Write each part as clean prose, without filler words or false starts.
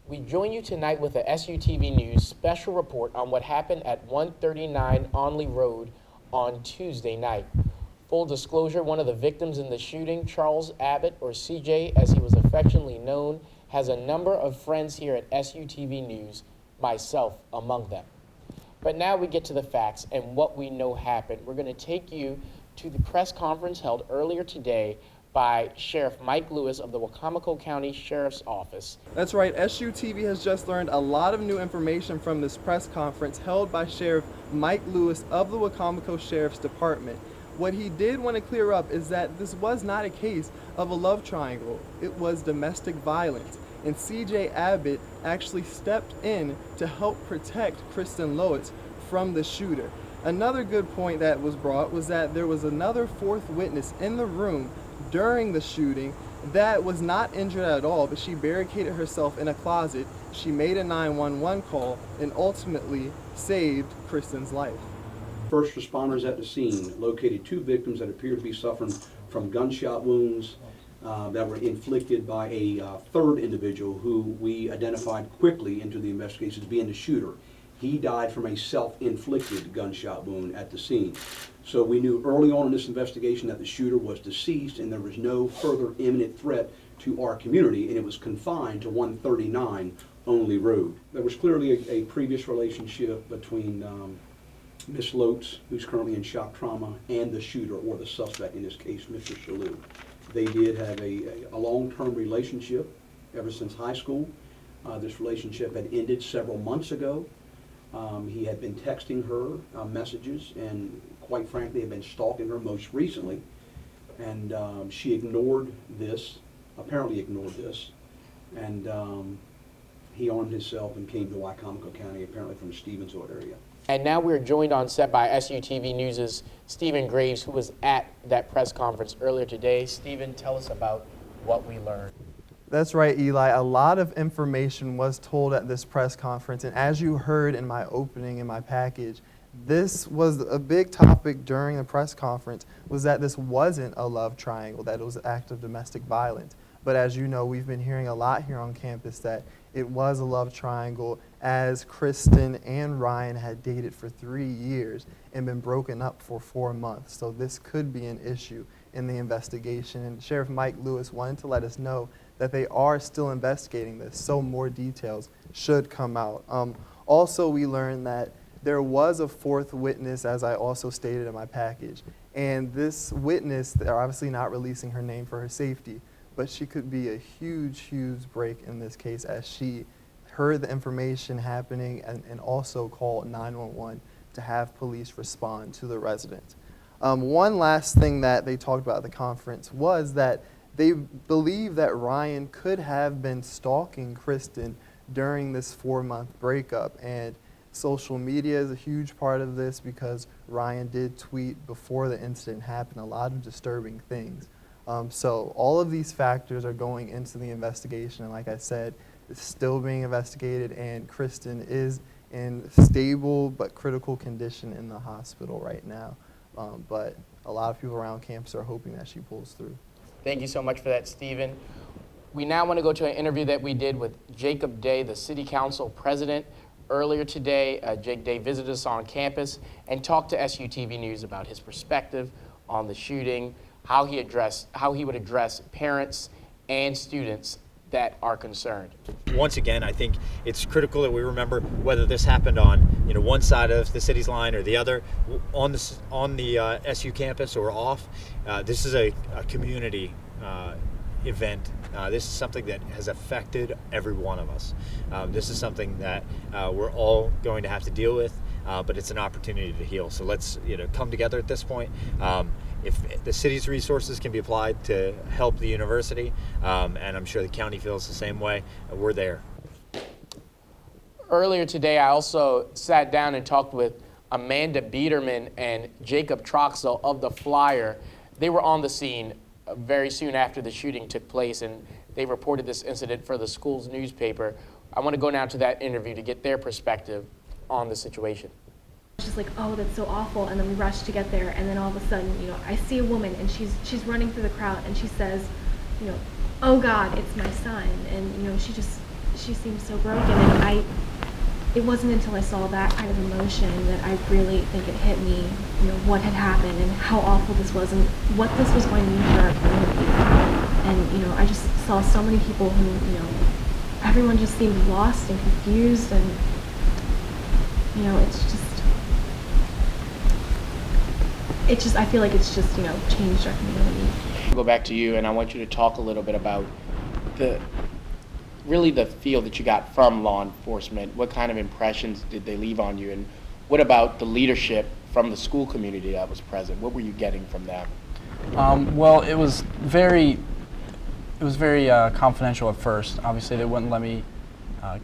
We join you tonight with a SUTV News special report on what happened at 139 Onley Road on Tuesday night. Full disclosure, one of the victims in the shooting, Charles Abbott, or CJ as he was affectionately known, has a number of friends here at SUTV News, myself among them. But now we get to the facts and what we know happened. We're going to take you to the press conference held earlier today by Sheriff Mike Lewis of the Wacomico County Sheriff's Office. That's right, SUTV has just learned a lot of new information from this press conference held by Sheriff Mike Lewis of the Wacomico Sheriff's Department. What he did want to clear up is that this was not a case of a love triangle. It was domestic violence. And CJ Abbott actually stepped in to help protect Kristen Lowitz from the shooter. Another good point that was brought was that there was another fourth witness in the room during the shooting that was not injured at all, but she barricaded herself in a closet. She made a 911 call and ultimately saved Kristen's life. First responders at the scene located two victims that appeared to be suffering from gunshot wounds that were inflicted by a third individual who we identified quickly into the investigation as being the shooter. He died from a self-inflicted gunshot wound at the scene. So we knew early on in this investigation that the shooter was deceased and there was no further imminent threat to our community, and it was confined to 139 Onley Road. There was clearly a previous relationship between Ms. Lotz, who's currently in shock trauma, and the shooter, or the suspect in this case, Mr. Shalhoub. They did have a long-term relationship ever since high school. This relationship had ended several months ago. He had been texting her messages and, quite frankly, had been stalking her most recently. And she ignored this, apparently ignored this. And he armed himself and came to Wacomico County, apparently from the Stevensville area. And now we're joined on set by SUTV News' Stephen Graves, who was at that press conference earlier today. Stephen, tell us about what we learned. That's right, Eli. A lot of information was told at this press conference, and as you heard in my opening in my package, this was a big topic during the press conference, was that this wasn't a love triangle, that it was an act of domestic violence. But as you know, we've been hearing a lot here on campus that it was a love triangle, as Kristen and Ryan had dated for 3 years and been broken up for 4 months. So this could be an issue in the investigation. And Sheriff Mike Lewis wanted to let us know that they are still investigating this, so more details should come out. Also, we learned that there was a fourth witness, as I also stated in my package. And this witness, they're obviously not releasing her name for her safety, but she could be a huge, huge break in this case, as she heard the information happening and also called 911 to have police respond to the resident. One last thing that they talked about at the conference was that they believe that Ryan could have been stalking Kristen during this 4-month breakup, and social media is a huge part of this because Ryan did tweet before the incident happened a lot of disturbing things. So all of these factors are going into the investigation, and like I said, it's still being investigated, and Kristen is in stable but critical condition in the hospital right now. But a lot of people around campus are hoping that she pulls through. Thank you so much for that, Stephen. We now want to go to an interview that we did with Jacob Day, the City Council President. Earlier today, Jake Day visited us on campus and talked to SUTV News about his perspective on the shooting, how he would address parents and students that are concerned. Once again, I think it's critical that we remember whether this happened on one side of the city's line or the other, on the SU campus or off. This is a community event. This is something that has affected every one of us. This is something that we're all going to have to deal with, but it's an opportunity to heal. So let's come together at this point. If the city's resources can be applied to help the university, and I'm sure the county feels the same way, we're there. Earlier today, I also sat down and talked with Amanda Biederman and Jacob Troxel of the Flyer. They were on the scene very soon after the shooting took place, and they reported this incident for the school's newspaper. I want to go now to that interview to get their perspective on the situation. She's like, oh, that's so awful, and then we rush to get there, and then all of a sudden, I see a woman, and she's running through the crowd, and she says, oh God, it's my son, and she just she seemed so broken, and it wasn't until I saw that kind of emotion that I really think it hit me, what had happened and how awful this was and what this was going to mean for our community. And, I just saw so many people who, everyone just seemed lost and confused, and, I feel like it's just, changed our community. I'll go back to you, and I want you to talk a little bit about the feel that you got from law enforcement. What kind of impressions did they leave on you, and what about the leadership from the school community that was present? What were you getting from them? Well, it was very confidential at first. Obviously, they wouldn't let me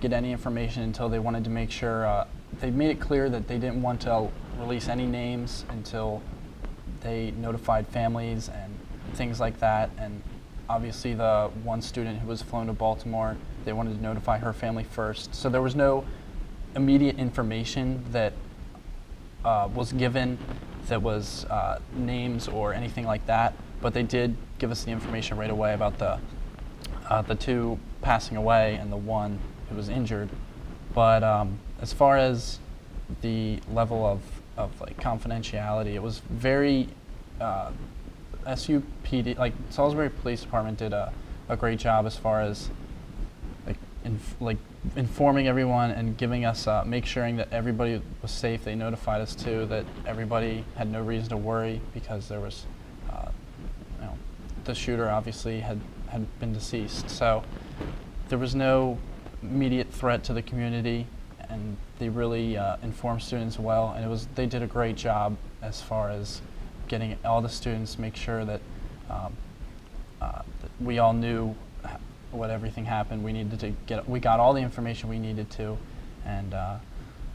get any information until they wanted to make sure, they made it clear that they didn't want to release any names until they notified families and things like that. And obviously the one student who was flown to Baltimore, they wanted to notify her family first. So there was no immediate information that was given that was names or anything like that, but they did give us the information right away about the two passing away and the one who was injured. But as far as the level of like confidentiality, it was very SUPD, like Salisbury Police Department did a great job as far as informing everyone and giving us, make sure that everybody was safe. They notified us too that everybody had no reason to worry because there was, the shooter obviously had been deceased. So there was no immediate threat to the community, and they really informed students well, and they did a great job as far as getting all the students, make sure that we all knew what everything happened. We got all the information we needed to, and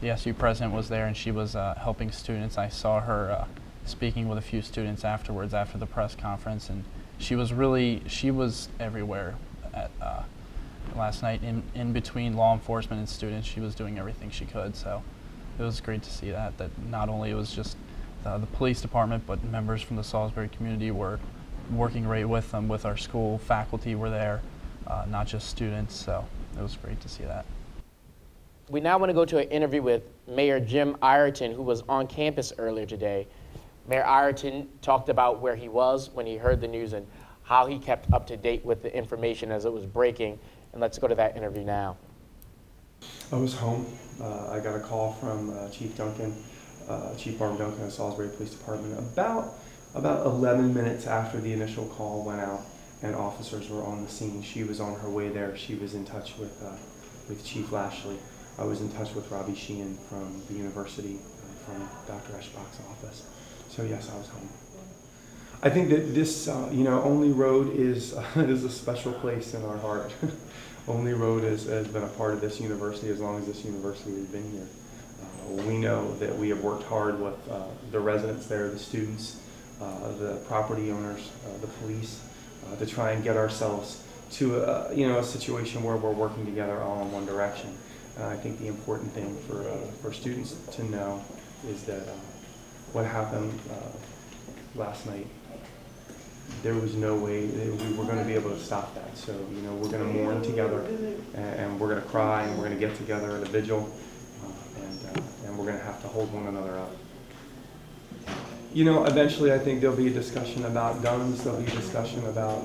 the SU president was there, and she was helping students. I saw her speaking with a few students afterwards after the press conference, and she was everywhere at last night in between law enforcement and students. She was doing everything she could, so it was great to see that not only it was just the police department, but members from the Salisbury community were working right with them, with our school faculty were there, not just students, so it was great to see that. We now want to go to an interview with Mayor Jim Ireton, who was on campus earlier today. Mayor Ireton talked about where he was when he heard the news and how he kept up to date with the information as it was breaking. And let's go to that interview now. I was home. I got a call from Chief Barb Duncan of Salisbury Police Department about 11 minutes after the initial call went out and officers were on the scene. She was on her way there. She was in touch with Chief Lashley. I was in touch with Robbie Sheehan from the university, from Dr. Eschbach's office. So yes, I was home. I think that this, Onley Road is a special place in our heart. Onley Road has been a part of this university as long as this university has been here. We know that we have worked hard with the residents there, the students, the property owners, the police, to try and get ourselves to a situation where we're working together all in one direction. I think the important thing for students to know is that what happened last night, there was no way that we were going to be able to stop that. So, we're going to mourn together, and we're going to cry, and we're going to get together at a vigil, and we're going to have to hold one another up. Eventually I think there'll be a discussion about guns, there'll be a discussion about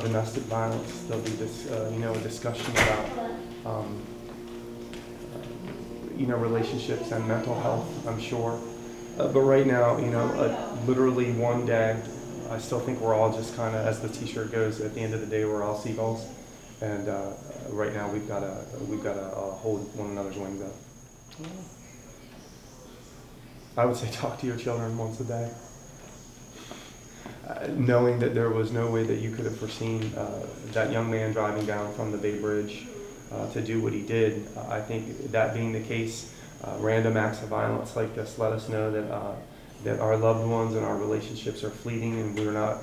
domestic violence, there'll be this, a discussion about, relationships and mental health, I'm sure. But right now, literally one day, I still think we're all just kind of, as the T-shirt goes, at the end of the day, we're all seagulls. And right now, we've got to hold one another's wings up. I would say talk to your children once a day. Knowing that there was no way that you could have foreseen that young man driving down from the Bay Bridge to do what he did. I think that being the case, random acts of violence like this let us know that our loved ones and our relationships are fleeting, and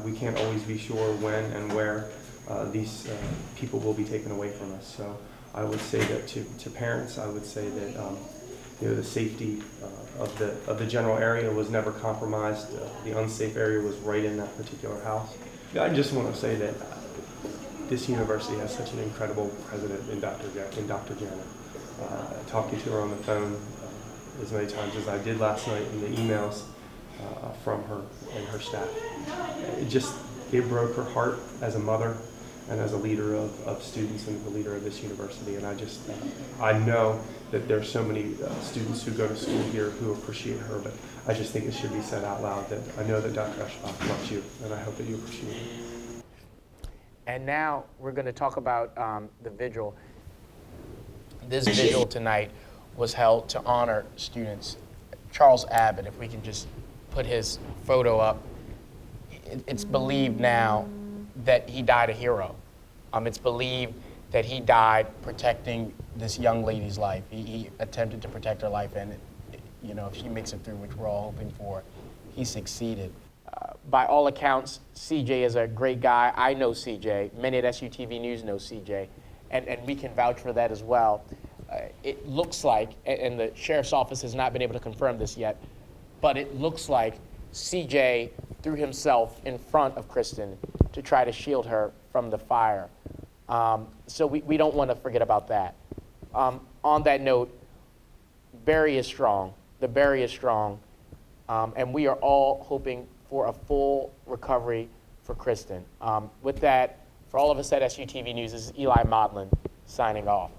we can't always be sure when and where these people will be taken away from us. So I would say that to parents, I would say that the safety of the general area was never compromised. The unsafe area was right in that particular house. I just want to say that this university has such an incredible president in Dr. Janet. Talking to her on the phone as many times as I did last night, and the emails from her and her staff. It broke her heart as a mother and as a leader of students and the leader of this university. And I know that there's so many students who go to school here who appreciate her, but I just think it should be said out loud that I know that Dr. Eschbach loves you, and I hope that you appreciate it. And now we're going to talk about the vigil. This vigil tonight was held to honor students. Charles Abbott, if we can just put his photo up. It's believed now that he died a hero. It's believed that he died protecting this young lady's life. He attempted to protect her life, and if she makes it through, which we're all hoping for, he succeeded. By all accounts, CJ is a great guy. I know CJ. Many at SUTV News know CJ, and we can vouch for that as well. It looks like, and the sheriff's office has not been able to confirm this yet, but it looks like CJ threw himself in front of Kristen to try to shield her from the fire. So we don't want to forget about that. On that note, Barry is strong. The Barry is strong. And we are all hoping for a full recovery for Kristen. With that, for all of us at SUTV News, this is Eli Modlin signing off.